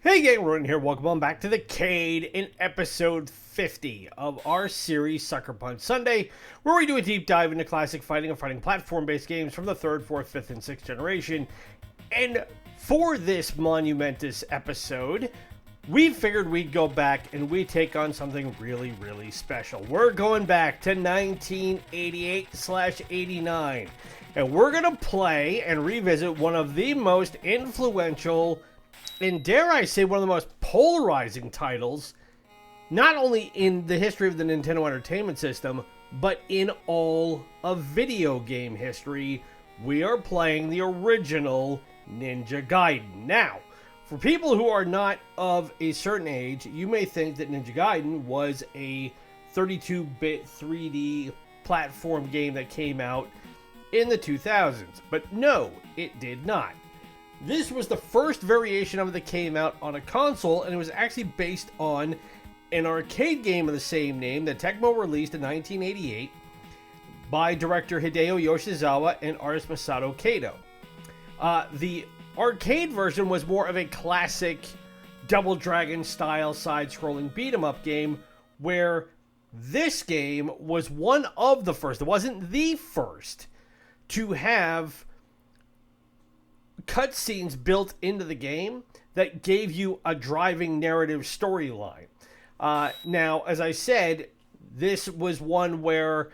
Hey gang, Ronin here. Welcome on back to the Cade in episode 50 of our series Suckerpunch Sunday, where we do a deep dive into classic fighting and fighting platform-based games from the 3rd, 4th, 5th, and 6th generation. And for this monumentous episode, we figured we'd go back and we'd take on something really, really special. We're going back to 1988/89, and we're going to play and revisit one of the most influential and, dare I say, one of the most polarizing titles, not only in the history of the Nintendo Entertainment System, but in all of video game history. We are playing the original Ninja Gaiden. Now, for people who are not of a certain age, you may think that Ninja Gaiden was a 32-bit 3D platform game that came out in the 2000s, but no, it did not. This was the first variation of it that came out on a console, and it was actually based on an arcade game of the same name that Tecmo released in 1988 by director Hideo Yoshizawa and artist Masato Kato. The arcade version was more of a classic Double Dragon style side-scrolling beat-em-up game, where this game was one of the first, it wasn't the first, to have cutscenes built into the game that gave you a driving narrative storyline. Now, as I said, this was one where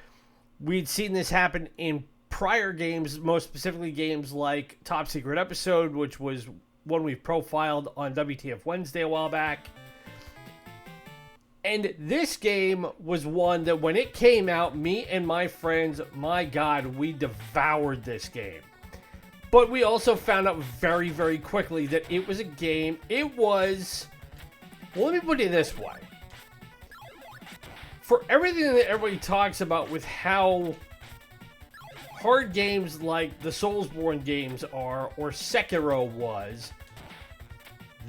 we'd seen this happen in prior games, most specifically games like Top Secret Episode, which was one we profiled on WTF Wednesday a while back. And this game was one that when it came out, me and my friends, my God, we devoured this game. But we also found out very, very quickly that it was a game, well, let me put it this way. For everything that everybody talks about with how hard games like the Soulsborne games are, or Sekiro was,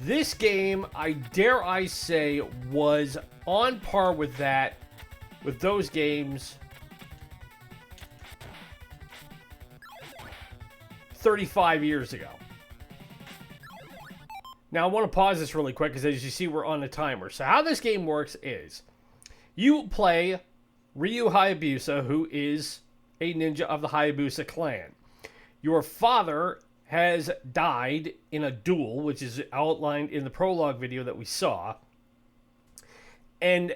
this game, dare I say, was on par with that, with those games 35 years ago. Now, I want to pause this really quick because as you see, we're on a timer. So how this game works is you play Ryu Hayabusa, who is a ninja of the Hayabusa clan. Your father has died in a duel, which is outlined in the prologue video that we saw. And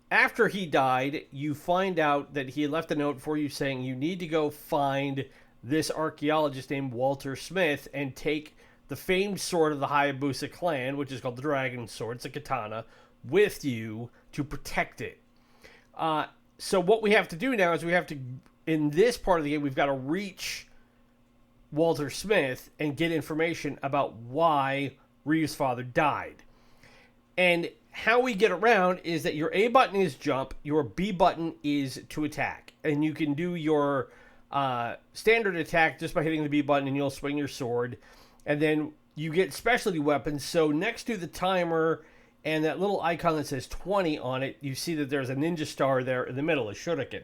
after he died, you find out that he left a note for you saying you need to go find this archaeologist named Walter Smith and take the famed sword of the Hayabusa clan, which is called the Dragon Sword, it's a katana, with you to protect it. So what we have to do now is we have to, in this part of the game, we've got to reach Walter Smith and get information about why Ryu's father died. And how we get around is that your A button is jump, your B button is to attack. And you can do your standard attack just by hitting the B button and you'll swing your sword. And then you get specialty weapons. So next to the timer and that little icon that says 20 on it, you see that there's a ninja star there in the middle, a shuriken.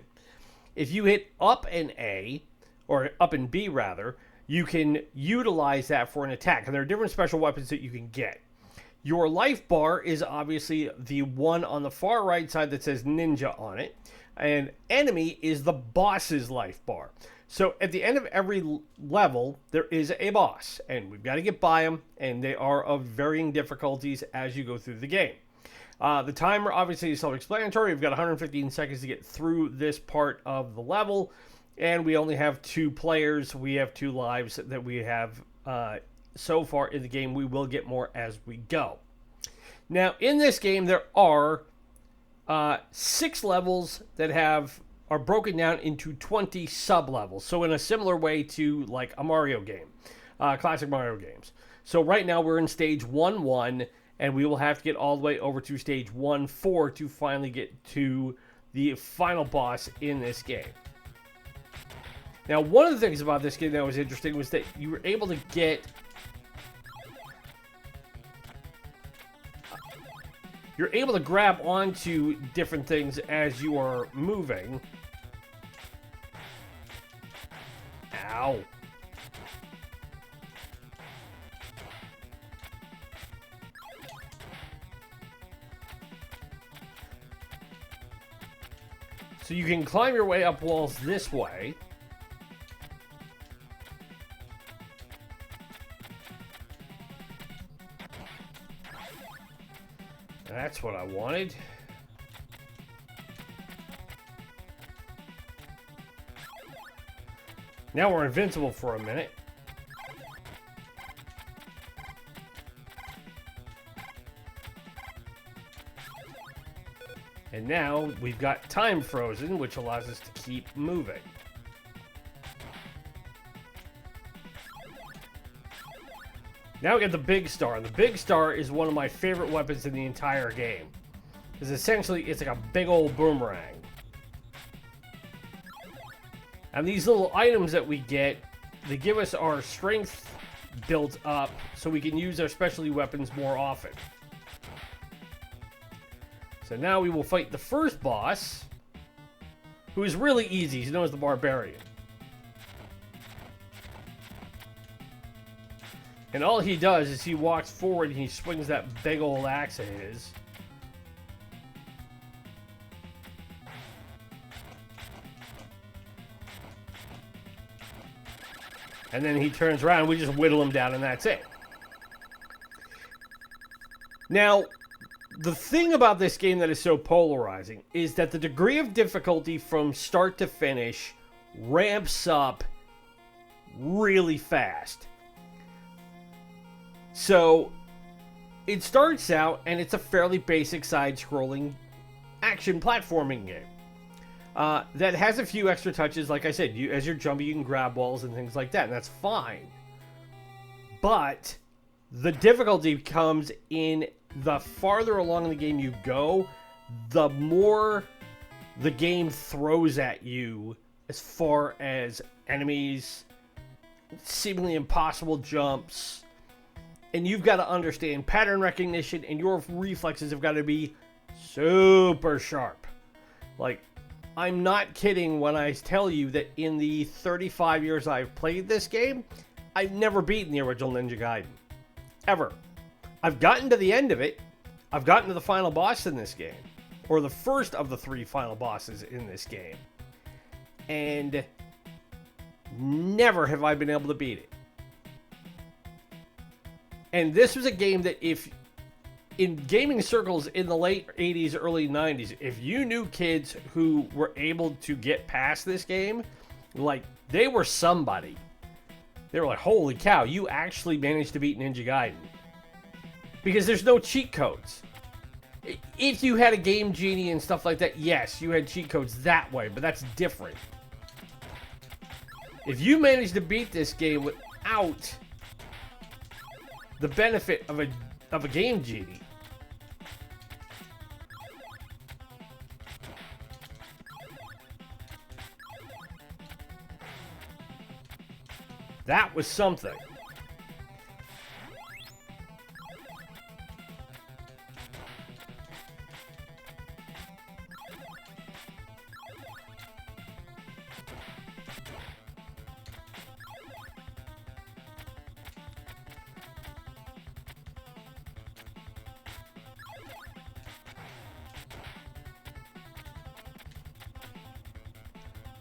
If you hit up and A, or up and B rather, you can utilize that for an attack. And there are different special weapons that you can get. Your life bar is obviously the one on the far right side that says ninja on it. And enemy is the boss's life bar. So at the end of every level, there is a boss. And we've got to get by them. And they are of varying difficulties as you go through the game. The timer obviously is self-explanatory. We've got 115 seconds to get through this part of the level. And we only have 2 players. We have 2 lives that we have so far in the game. We will get more as we go. Now, in this game, there are 6 levels that are broken down into 20 sub-levels. So in a similar way to like a Mario game, classic Mario games. So right now we're in stage 1-1, and we will have to get all the way over to stage 1-4 to finally get to the final boss in this game. Now, one of the things about this game that was interesting was that you were able to get you're able to grab onto different things as you are moving. Ow. So you can climb your way up walls this way. That's what I wanted. Now we're invincible for a minute. And now we've got time frozen, which allows us to keep moving. Now we get the Big Star. And the Big Star is one of my favorite weapons in the entire game. Because essentially, it's like a big old boomerang. And these little items that we get, they give us our strength built up so we can use our specialty weapons more often. So now we will fight the first boss, who is really easy. He's known as the Barbarian. And all he does is he walks forward and he swings that big old axe of his. And then he turns around and we just whittle him down and that's it. Now, the thing about this game that is so polarizing is that the degree of difficulty from start to finish ramps up really fast. So, it starts out and it's a fairly basic side-scrolling action platforming game. That has a few extra touches. Like I said, as you're jumping, you can grab walls and things like that, and that's fine. But the difficulty comes in the farther along in the game you go, the more the game throws at you as far as enemies, seemingly impossible jumps, and you've got to understand pattern recognition, and your reflexes have got to be super sharp. Like, I'm not kidding when I tell you that in the 35 years I've played this game, I've never beaten the original Ninja Gaiden. Ever. I've gotten to the end of it. I've gotten to the final boss in this game. Or the first of the 3 final bosses in this game. And never have I been able to beat it. And this was a game that if in gaming circles in the late 80s, early 90s, if you knew kids who were able to get past this game, like, they were somebody. They were like, holy cow, you actually managed to beat Ninja Gaiden. Because there's no cheat codes. If you had a Game Genie and stuff like that, yes, you had cheat codes that way, but that's different. If you managed to beat this game without the benefit of a Game Genie, that was something.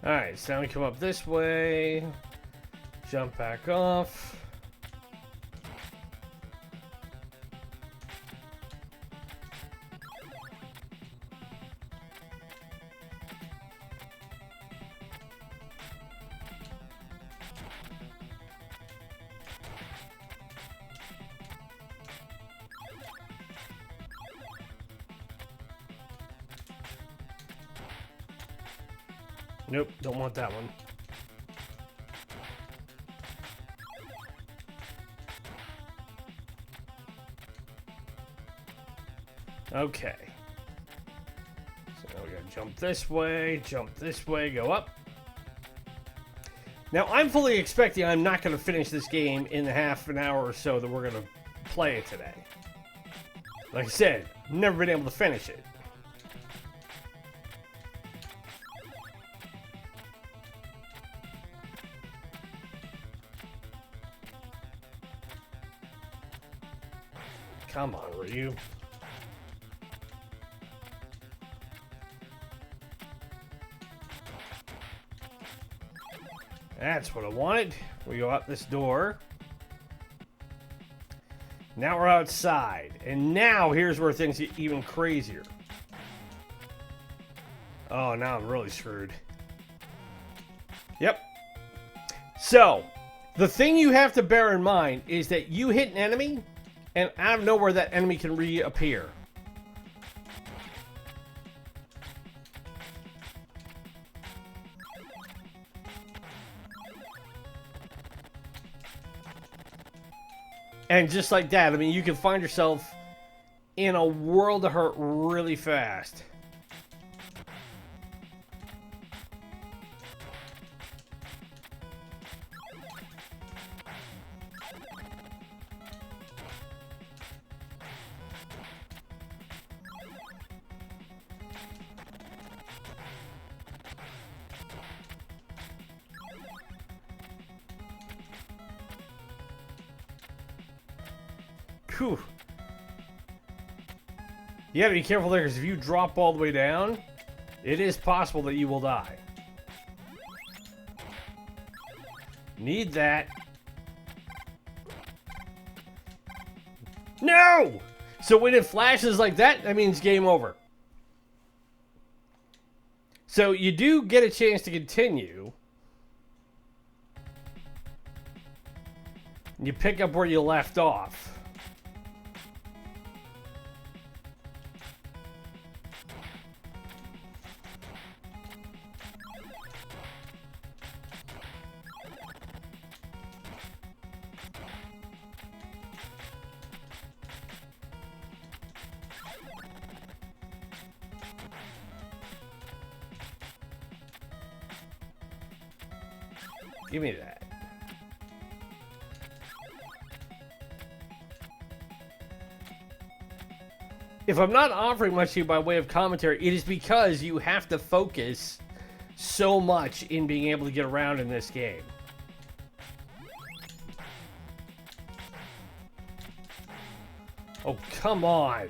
Alright, so now we come up this way, jump back off. Nope, don't want that one. Okay. So now we gotta jump this way, go up. Now, I'm fully expecting I'm not gonna finish this game in the half an hour or so that we're gonna play it today. Like I said, never been able to finish it. Come on, Ryu. That's what I wanted. We go out this door. Now we're outside. And now here's where things get even crazier. Oh, now I'm really screwed. Yep. So, the thing you have to bear in mind is that you hit an enemy, and out of nowhere that enemy can reappear. And just like that, I mean, you can find yourself in a world of hurt really fast. Whew. You gotta be careful there, because if you drop all the way down, it is possible that you will die. Need that. No! So when it flashes like that, that means game over. So you do get a chance to continue. You pick up where you left off. Give me that. If I'm not offering much to you by way of commentary, it is because you have to focus so much in being able to get around in this game. Oh, come on.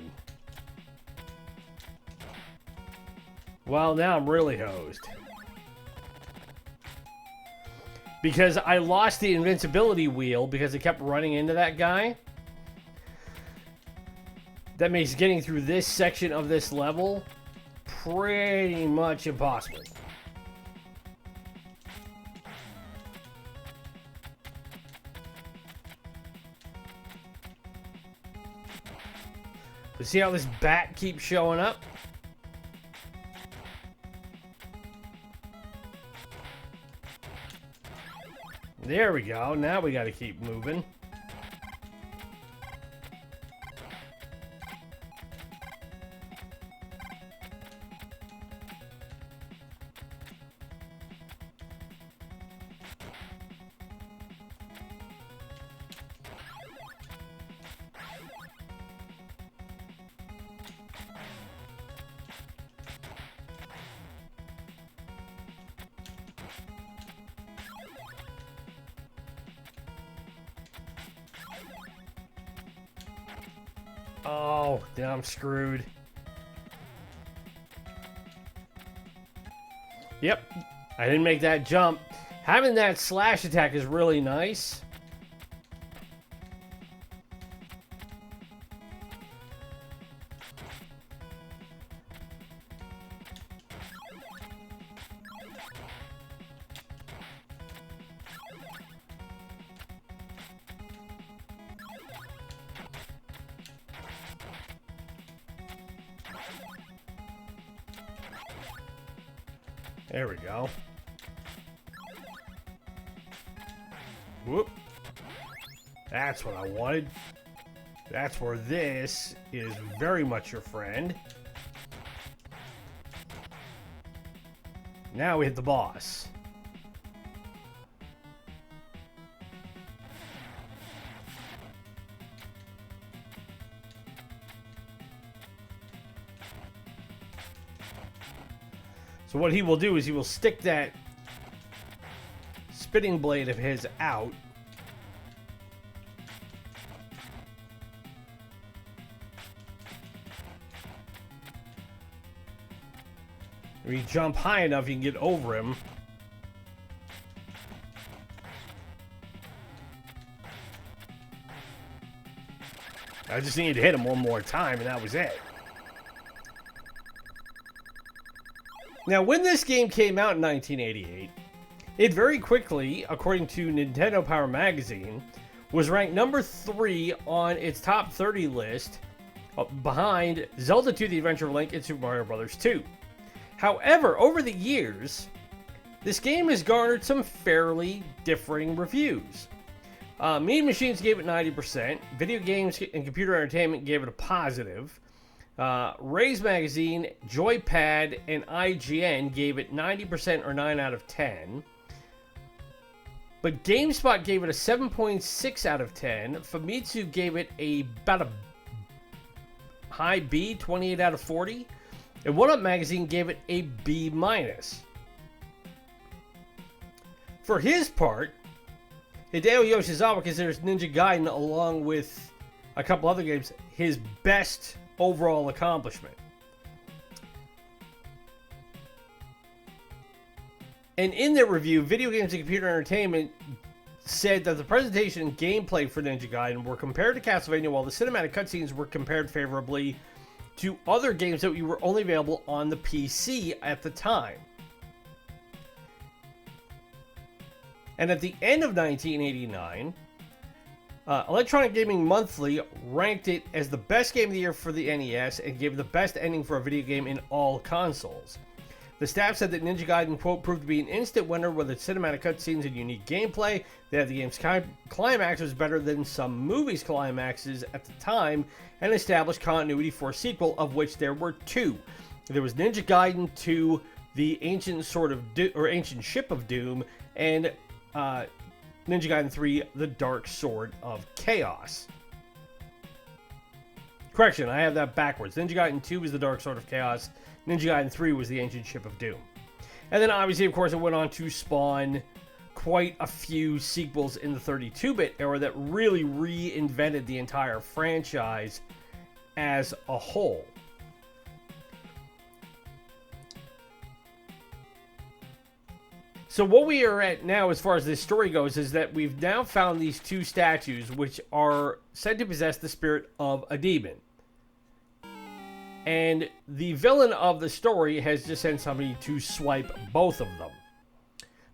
Well, now I'm really hosed. Because I lost the invincibility wheel because I kept running into that guy. That makes getting through this section of this level pretty much impossible. But see how this bat keeps showing up? There we go. Now we got to keep moving. Oh, now I'm screwed. Yep, I didn't make that jump. Having that slash attack is really nice. There we go. Whoop. That's what I wanted. That's where this is very much your friend. Now we hit the boss. So what he will do is he will stick that spinning blade of his out. If you jump high enough, you can get over him. I just needed to hit him one more time, and that was it. Now, when this game came out in 1988, it very quickly, according to Nintendo Power Magazine, was ranked number 3 on its top 30 list, behind Zelda 2: The Adventure of Link and Super Mario Bros. 2. However, over the years, this game has garnered some fairly differing reviews. Mean Machines gave it 90%, Video Games and Computer Entertainment gave it a positive, Ray's Magazine, Joypad, and IGN gave it 90% or 9 out of 10. But GameSpot gave it a 7.6 out of 10. Famitsu gave it about a high B, 28 out of 40. And One Up Magazine gave it a B-. For his part, Hideo Yoshizawa considers Ninja Gaiden, along with a couple other games, his best overall accomplishment. And in their review, Video Games and Computer Entertainment said that the presentation and gameplay for Ninja Gaiden were compared to Castlevania, while the cinematic cutscenes were compared favorably to other games that were only available on the PC at the time. And at the end of 1989, Electronic Gaming Monthly ranked it as the best game of the year for the NES and gave it the best ending for a video game in all consoles. The staff said that Ninja Gaiden, quote, proved to be an instant winner with its cinematic cutscenes and unique gameplay. That the game's climax was better than some movies' climaxes at the time and established continuity for a sequel, of which there were 2. There was Ninja Gaiden 2, The Ancient Ancient Ship of Doom, and Ninja Gaiden 3, The Dark Sword of Chaos. Correction, I have that backwards. Ninja Gaiden 2 was The Dark Sword of Chaos. Ninja Gaiden 3 was The Ancient Ship of Doom. And then obviously, of course, it went on to spawn quite a few sequels in the 32-bit era that really reinvented the entire franchise as a whole. So what we are at now, as far as this story goes, is that we've now found these 2 statues which are said to possess the spirit of a demon. And the villain of the story has just sent somebody to swipe both of them.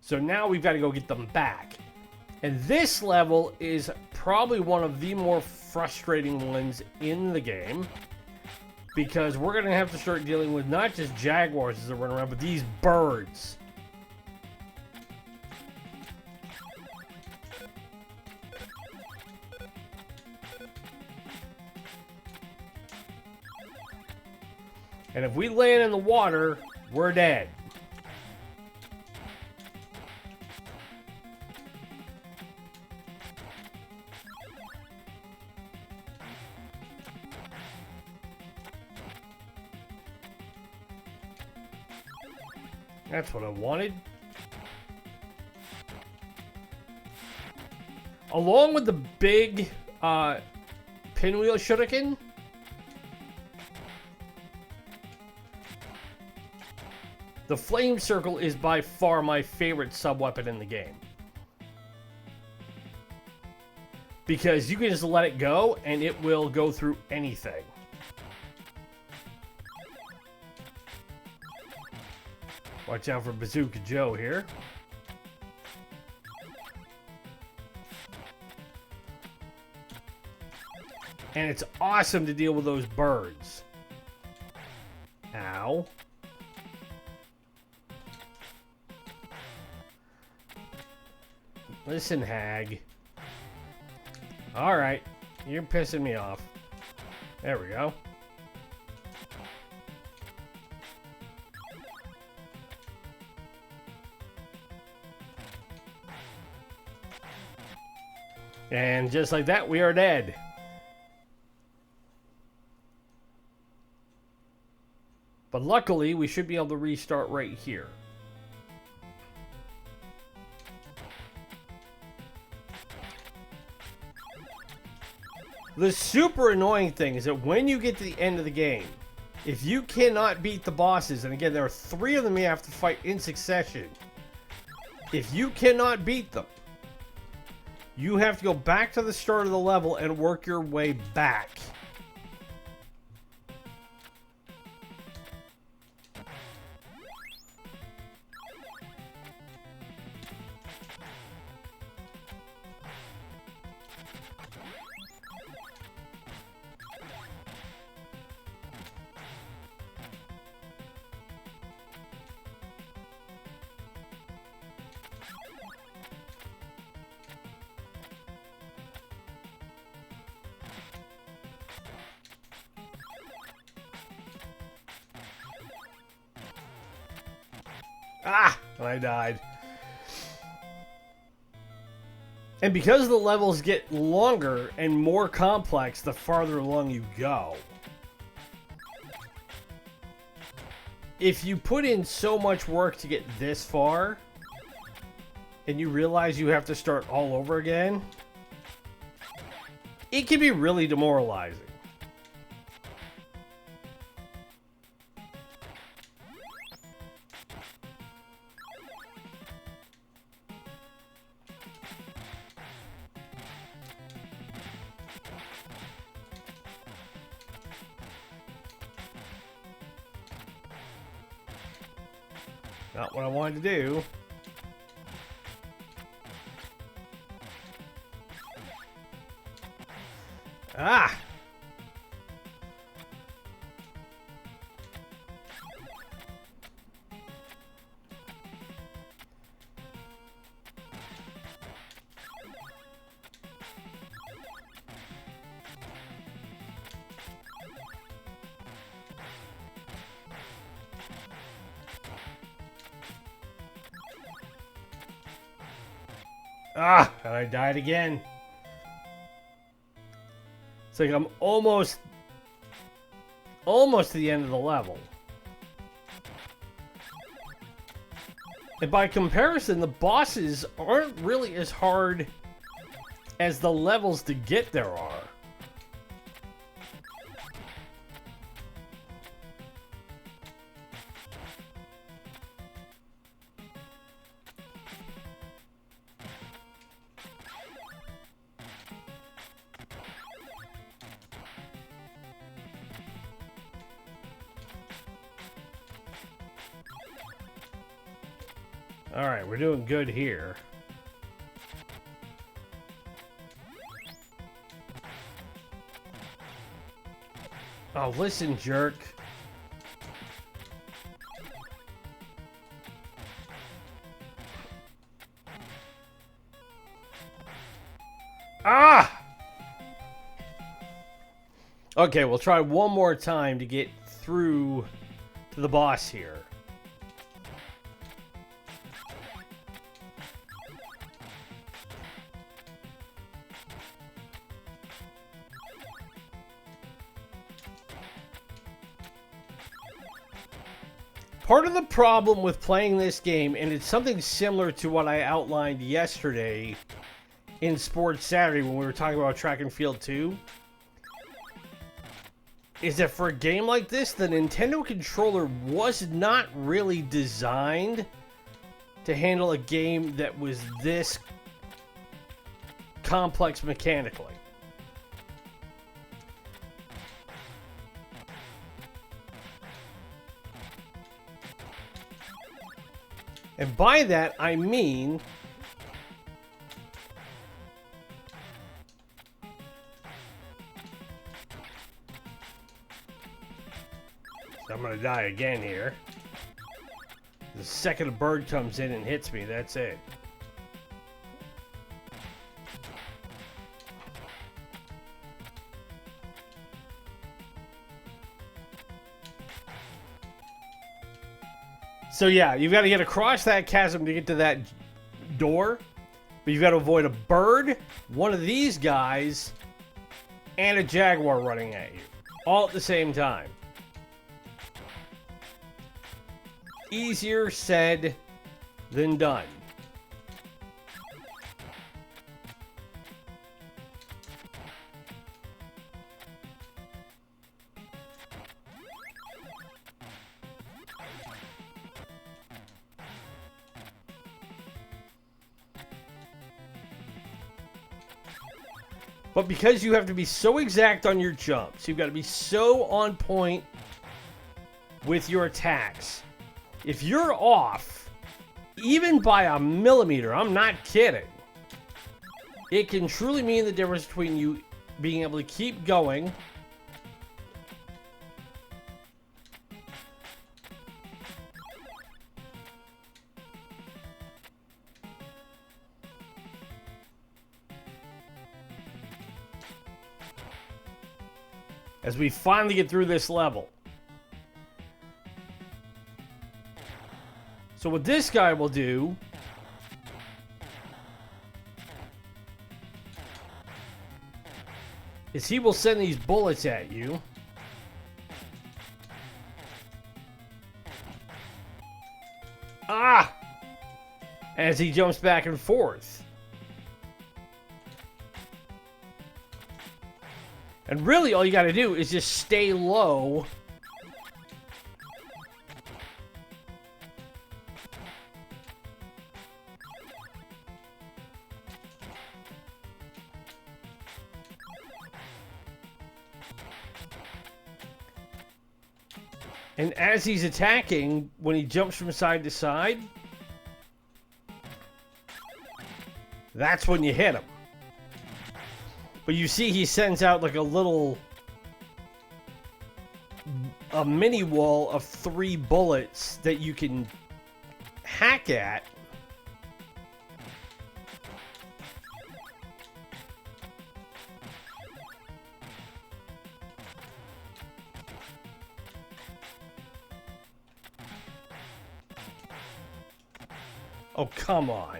So now we've got to go get them back. And this level is probably one of the more frustrating ones in the game, because we're going to have to start dealing with not just jaguars as they run around, but these birds. And if we land in the water, we're dead. That's what I wanted. Along with the big pinwheel shuriken, the flame circle is by far my favorite sub-weapon in the game. Because you can just let it go and it will go through anything. Watch out for Bazooka Joe here. And it's awesome to deal with those birds. Ow. Listen, Hag. Alright, you're pissing me off. There we go. And just like that, we are dead. But luckily, we should be able to restart right here. The super annoying thing is that when you get to the end of the game, if you cannot beat the bosses, and again, there are 3 of them you have to fight in succession. If you cannot beat them, you have to go back to the start of the level and work your way back. Ah! And I died. And because the levels get longer and more complex the farther along you go, if you put in so much work to get this far, and you realize you have to start all over again, it can be really demoralizing. Not what I wanted to do. Ah! Ah! And I died again. It's like I'm almost to the end of the level. And by comparison, the bosses aren't really as hard as the levels to get there are. Alright, we're doing good here. Oh, listen, jerk. Ah! Okay, we'll try one more time to get through to the boss here. Part of the problem with playing this game, and it's something similar to what I outlined yesterday in Sports Saturday when we were talking about Track and Field 2, is that for a game like this, the Nintendo controller was not really designed to handle a game that was this complex mechanically. And by that, I mean so I'm gonna die again here. The second a bird comes in and hits me, that's it. So yeah, you've got to get across that chasm to get to that door. But you've got to avoid a bird, one of these guys, and a jaguar running at you. All at the same time. Easier said than done. But because you have to be so exact on your jumps, you've got to be so on point with your attacks. If you're off, even by a millimeter, I'm not kidding, it can truly mean the difference between you being able to keep going as we finally get through this level. So what this guy will do is he will send these bullets at you. Ah! As he jumps back and forth. And really all you gotta do is just stay low. And as he's attacking, when he jumps from side to side, that's when you hit him. But you see he sends out like a mini wall of 3 bullets that you can hack at. Oh, come on.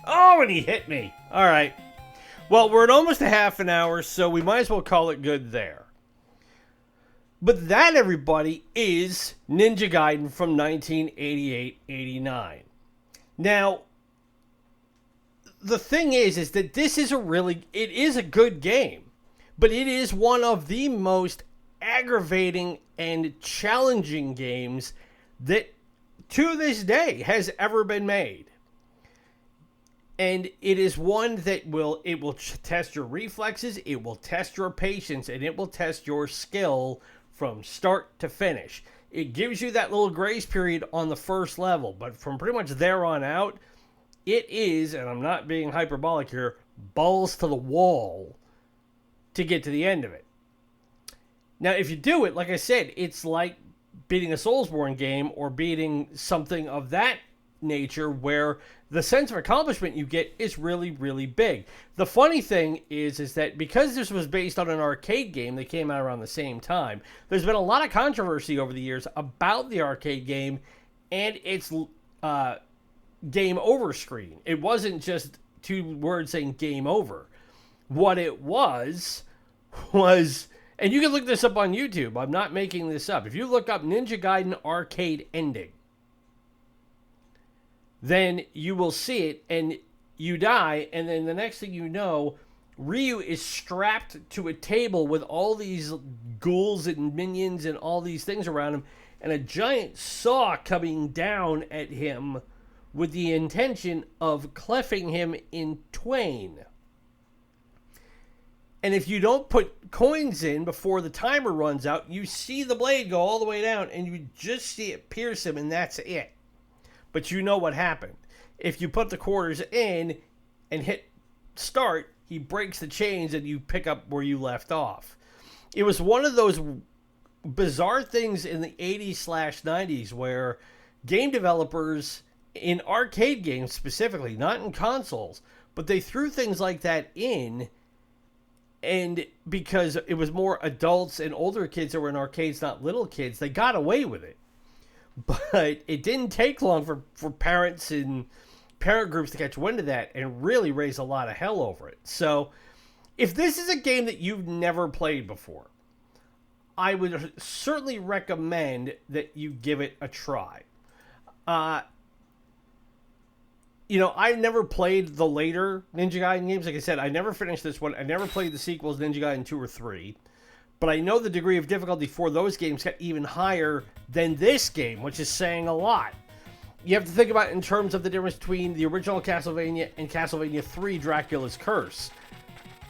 Oh, and he hit me. All right. Well, we're at almost a half an hour, so we might as well call it good there. But that, everybody, is Ninja Gaiden from 1988-89. Now, the thing is that this is it is a good game, but it is one of the most aggravating and challenging games that to this day has ever been made. And it is one that will test your reflexes, it will test your patience, and it will test your skill from start to finish. It gives you that little grace period on the first level, but from pretty much there on out, it is, and I'm not being hyperbolic here, balls to the wall to get to the end of it. Now, if you do it, like I said, it's like beating a Soulsborne game or beating something of that nature where the sense of accomplishment you get is really, really big. The funny thing is that because this was based on an arcade game that came out around the same time, there's been a lot of controversy over the years about the arcade game and its game over screen. It wasn't just 2 words saying game over. What it was, and you can look this up on YouTube, I'm not making this up. If you look up Ninja Gaiden arcade ending, then you will see it and you die, and then the next thing you know, Ryu is strapped to a table with all these ghouls and minions and all these things around him, and a giant saw coming down at him with the intention of cleffing him in twain. And if you don't put coins in before the timer runs out, you see the blade go all the way down and you just see it pierce him and that's it. But you know what happened. If you put the quarters in and hit start, he breaks the chains and you pick up where you left off. It was one of those bizarre things in the 80s/90s where game developers in arcade games specifically, not in consoles, but they threw things like that in, and because it was more adults and older kids that were in arcades, not little kids, they got away with it. But it didn't take long for parents and parent groups to catch wind of that and really raise a lot of hell over it. So if this is a game that you've never played before, I would certainly recommend that you give it a try. I never played the later Ninja Gaiden games. Like I said, I never finished this one. I never played the sequels, Ninja Gaiden 2 or 3. But I know the degree of difficulty for those games got even higher than this game, which is saying a lot. You have to think about it in terms of the difference between the original Castlevania and Castlevania 3 Dracula's Curse.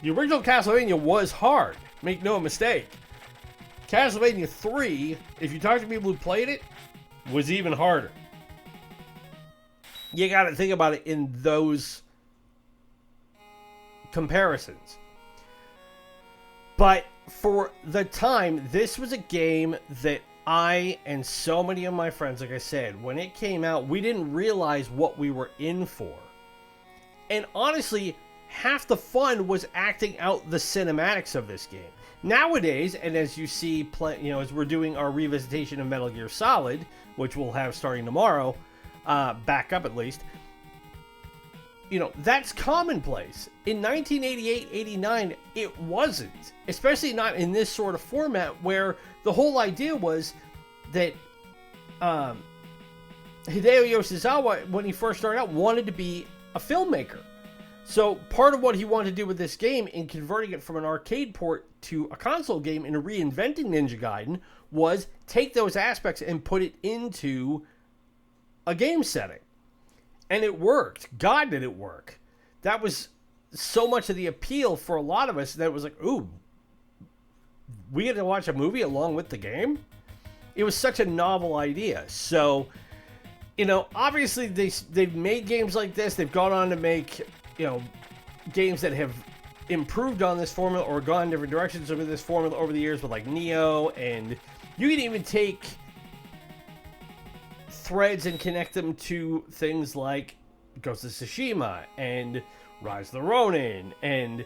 The original Castlevania was hard, make no mistake. Castlevania 3, if you talk to people who played it, was even harder. You got to think about it in those comparisons. But for the time, this was a game that I and so many of my friends, like I said, when it came out, we didn't realize what we were in for. And honestly, half the fun was acting out the cinematics of this game. Nowadays, and as you see, as we're doing our revisitation of Metal Gear Solid, which we'll have starting tomorrow, back up at least, that's commonplace. In 1988-89, it wasn't. Especially not in this sort of format where the whole idea was that Hideo Yoshizawa, when he first started out, wanted to be a filmmaker. So part of what he wanted to do with this game in converting it from an arcade port to a console game and reinventing Ninja Gaiden was take those aspects and put it into a game setting. And it worked. God, did it work. That was so much of the appeal for a lot of us that it was like, ooh, we get to watch a movie along with the game? It was such a novel idea. So, obviously they've made games like this. They've gone on to make, games that have improved on this formula or gone different directions with this formula over the years with like Neo, and you can even take threads and connect them to things like Ghost of Tsushima and Rise of the Ronin and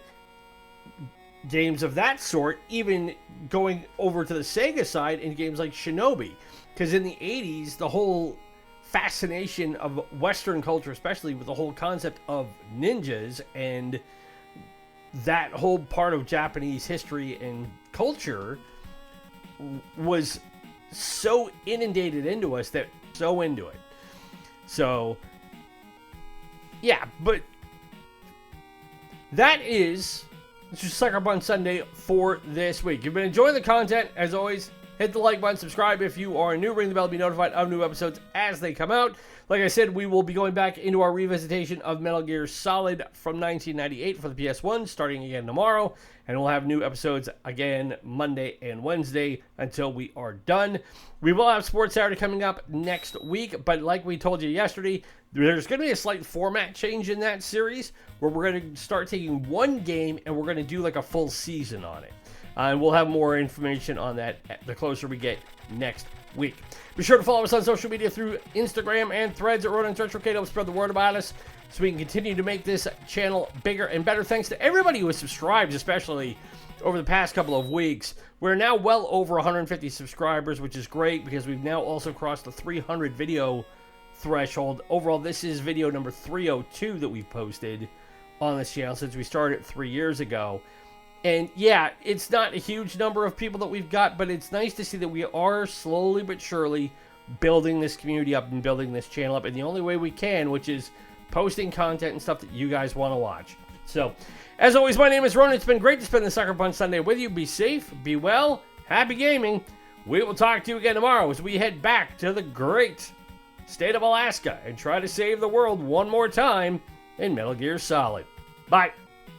games of that sort, even going over to the Sega side in games like Shinobi. Because in the 80s, the whole fascination of Western culture, especially with the whole concept of ninjas and that whole part of Japanese history and culture, was so inundated into us that so into it. So, yeah, but that is Suckerpunch Sunday for this week. If you've been enjoying the content, as always, hit the like button, subscribe if you are new, ring the bell to be notified of new episodes as they come out. Like I said, we will be going back into our revisitation of Metal Gear Solid from 1998 for the PS1, starting again tomorrow, and we'll have new episodes again Monday and Wednesday until we are done. We will have Sports Saturday coming up next week, but like we told you yesterday, there's going to be a slight format change in that series where we're going to start taking one game and we're going to do like a full season on it. And we'll have more information on that the closer we get next week. Be sure to follow us on social media through Instagram and Threads at Ronin's Retro K to spread the word about us so we can continue to make this channel bigger and better. Thanks to everybody who has subscribed, especially over the past couple of weeks. We're now well over 150 subscribers, which is great because we've now also crossed the 300 video threshold. Overall, this is video number 302 that we've posted on this channel since we started 3 years ago. And yeah, it's not a huge number of people that we've got, but it's nice to see that we are slowly but surely building this community up and building this channel up in the only way we can, which is posting content and stuff that you guys want to watch. So, as always, my name is Ronin. It's been great to spend the Suckerpunch Sunday with you. Be safe, be well, happy gaming. We will talk to you again tomorrow as we head back to the great state of Alaska and try to save the world one more time in Metal Gear Solid. Bye.